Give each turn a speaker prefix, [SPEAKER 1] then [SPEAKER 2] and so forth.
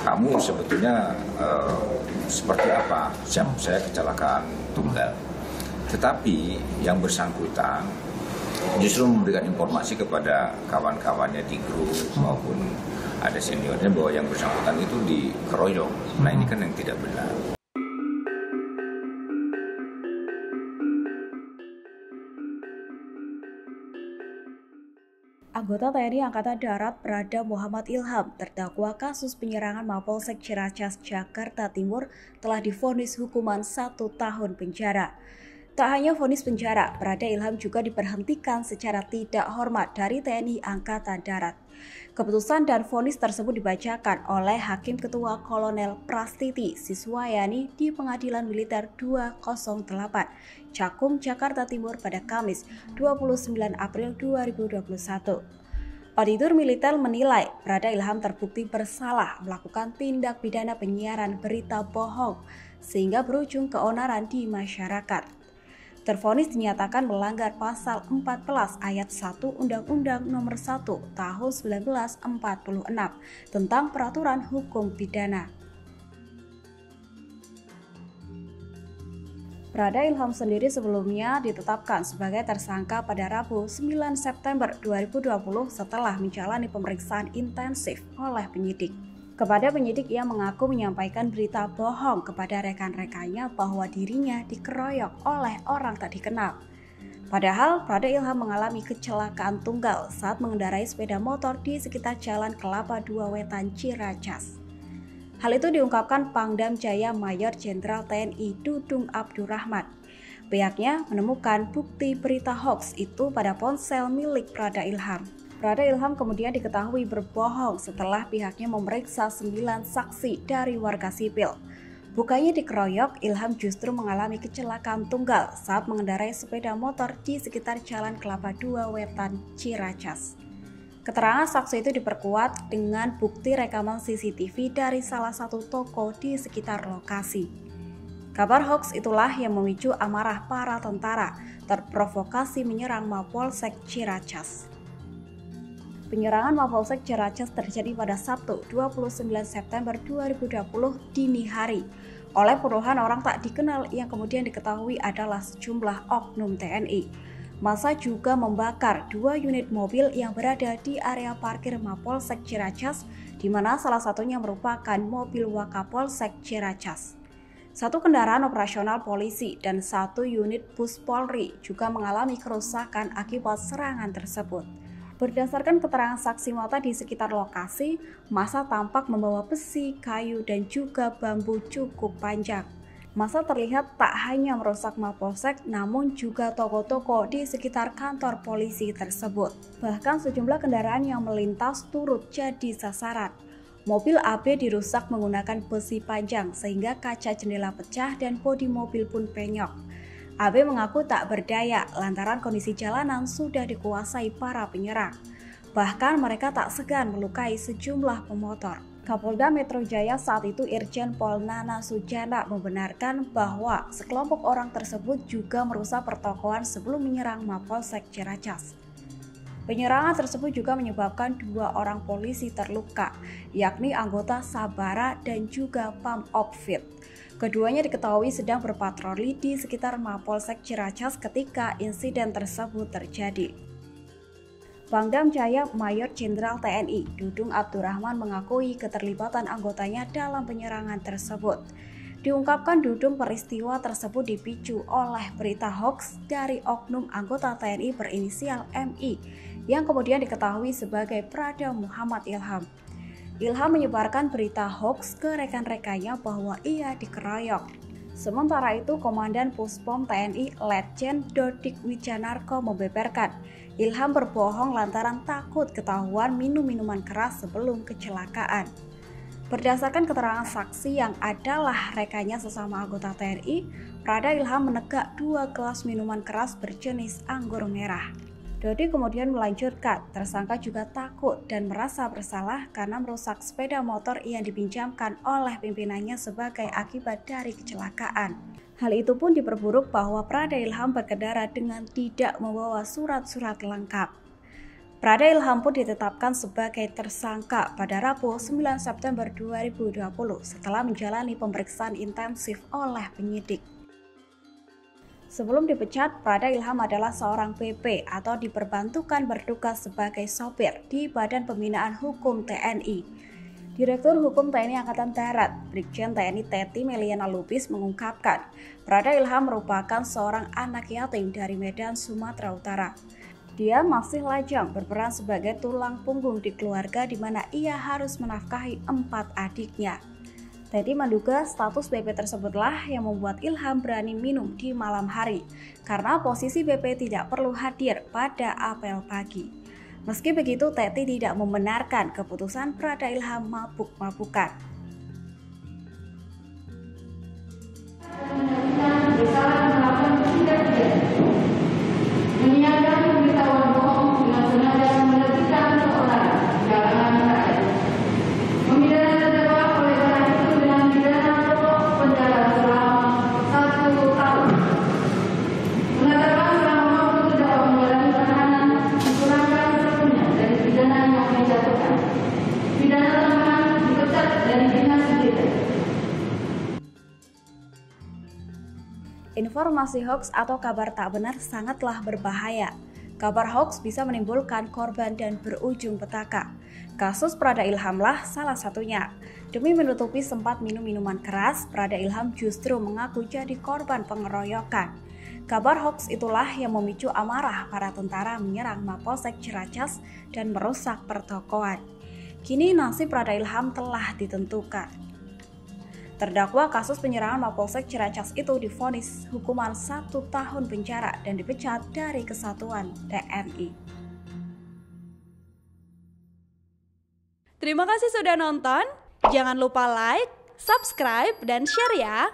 [SPEAKER 1] kamu sebetulnya seperti apa? Saya kecelakaan tunggal. Tetapi yang bersangkutan justru memberikan informasi kepada kawan-kawannya di grup maupun ada seniornya bahwa yang bersangkutan itu dikeroyok. Nah ini kan yang tidak benar.
[SPEAKER 2] Anggota TNI Angkatan Darat Brada Muhammad Ilham terdakwa kasus penyerangan Mapolsek Ciracas, Jakarta Timur telah divonis hukuman 1 tahun penjara. Tak hanya vonis penjara, Brada Ilham juga diberhentikan secara tidak hormat dari TNI Angkatan Darat. Keputusan dan vonis tersebut dibacakan oleh Hakim Ketua Kolonel Prastiti Siswayani di Pengadilan Militer 208, Cakung, Jakarta Timur pada Kamis 29 April 2021. Auditor militer menilai Brada Ilham terbukti bersalah melakukan tindak pidana penyiaran berita bohong sehingga berujung keonaran di masyarakat. Tervonis dinyatakan melanggar pasal 14 ayat 1 Undang-Undang Nomor 1 Tahun 1946 tentang Peraturan Hukum Pidana. Brada Ilham sendiri sebelumnya ditetapkan sebagai tersangka pada Rabu 9 September 2020 setelah menjalani pemeriksaan intensif oleh penyidik. Kepada penyidik, ia mengaku menyampaikan berita bohong kepada rekan-rekannya bahwa dirinya dikeroyok oleh orang tak dikenal. Padahal, Brada Ilham mengalami kecelakaan tunggal saat mengendarai sepeda motor di sekitar Jalan Kelapa II Wetan, Ciracas. Hal itu diungkapkan Pangdam Jaya Mayor Jenderal TNI Dudung Abdurrahman. Pihaknya menemukan bukti berita hoaks itu pada ponsel milik Brada Ilham. Brada Ilham kemudian diketahui berbohong setelah pihaknya memeriksa 9 saksi dari warga sipil. Bukannya dikeroyok, Ilham justru mengalami kecelakaan tunggal saat mengendarai sepeda motor di sekitar Jalan Kelapa II Wetan, Ciracas. Keterangan saksi itu diperkuat dengan bukti rekaman CCTV dari salah satu toko di sekitar lokasi. Kabar hoaks itulah yang memicu amarah para tentara terprovokasi menyerang Mapolsek Ciracas. Penyerangan Mapolsek Ciracas terjadi pada Sabtu 29 September 2020 dini hari oleh puluhan orang tak dikenal yang kemudian diketahui adalah sejumlah oknum TNI. Massa juga membakar 2 unit mobil yang berada di area parkir Mapolsek Ciracas, di mana salah satunya merupakan mobil Wakapolsek Ciracas. 1 kendaraan operasional polisi dan 1 unit bus Polri juga mengalami kerusakan akibat serangan tersebut. Berdasarkan keterangan saksi mata di sekitar lokasi, massa tampak membawa besi, kayu, dan juga bambu cukup panjang. Massa terlihat tak hanya merusak Mapolsek, namun juga toko-toko di sekitar kantor polisi tersebut. Bahkan sejumlah kendaraan yang melintas turut jadi sasaran. Mobil AB dirusak menggunakan besi panjang sehingga kaca jendela pecah dan bodi mobil pun penyok. AB mengaku tak berdaya lantaran kondisi jalanan sudah dikuasai para penyerang. Bahkan mereka tak segan melukai sejumlah pemotor. Kapolda Metro Jaya saat itu Irjen Pol Nana Sujana membenarkan bahwa sekelompok orang tersebut juga merusak pertokoan sebelum menyerang Mapolsek Ciracas. Penyerangan tersebut juga menyebabkan 2 orang polisi terluka, yakni anggota Sabara dan juga Pamopfit. Keduanya diketahui sedang berpatroli di sekitar Mapolsek Ciracas ketika insiden tersebut terjadi. Pangdam Jaya Mayor Jenderal TNI Dudung Abdurrahman mengakui keterlibatan anggotanya dalam penyerangan tersebut. Diungkapkan Dudung peristiwa tersebut dipicu oleh berita hoaks dari oknum anggota TNI berinisial MI yang kemudian diketahui sebagai Brada Muhammad Ilham. Ilham menyebarkan berita hoaks ke rekan-rekannya bahwa ia dikeroyok. Sementara itu, Komandan Puspom TNI Letjen Dodik Wijanarko membeberkan Ilham berbohong lantaran takut ketahuan minum minuman keras sebelum kecelakaan. Berdasarkan keterangan saksi yang adalah rekannya sesama anggota TNI, Brada Ilham menegak 2 gelas minuman keras berjenis anggur merah. Dodi kemudian melanjutkan, tersangka juga takut dan merasa bersalah karena merusak sepeda motor yang dipinjamkan oleh pimpinannya sebagai akibat dari kecelakaan. Hal itu pun diperburuk bahwa Brada Ilham berkendara dengan tidak membawa surat-surat lengkap. Prada Ilham pun ditetapkan sebagai tersangka pada Rabu 9 September 2020 setelah menjalani pemeriksaan intensif oleh penyidik. Sebelum dipecat, Prada Ilham adalah seorang PP atau diperbantukan bertugas sebagai sopir di Badan Pembinaan Hukum TNI. Direktur Hukum TNI Angkatan Darat, Brigjen TNI Teti Meliana Lubis mengungkapkan, Prada Ilham merupakan seorang anak yatim dari Medan, Sumatera Utara. Dia masih lajang berperan sebagai tulang punggung di keluarga di mana ia harus menafkahi 4 adiknya. Teddy menduga status BP tersebutlah yang membuat Ilham berani minum di malam hari karena posisi BP tidak perlu hadir pada apel pagi. Meski begitu, Teddy tidak membenarkan keputusan Prada Ilham mabuk-mabukan. Informasi hoaks atau kabar tak benar sangatlah berbahaya. Kabar hoaks bisa menimbulkan korban dan berujung petaka. Kasus Prada Ilhamlah salah satunya. Demi menutupi sempat minum minuman keras, Prada Ilham justru mengaku jadi korban pengeroyokan. Kabar hoaks itulah yang memicu amarah para tentara menyerang Mapolsek Ciracas dan merusak pertokoan. Kini nasib Prada Ilham telah ditentukan. Terdakwa kasus penyerangan Mapolsek Ciracas itu divonis hukuman 1 tahun penjara dan dipecat dari Kesatuan TNI. Terima kasih sudah nonton. Jangan lupa like, subscribe, dan share ya.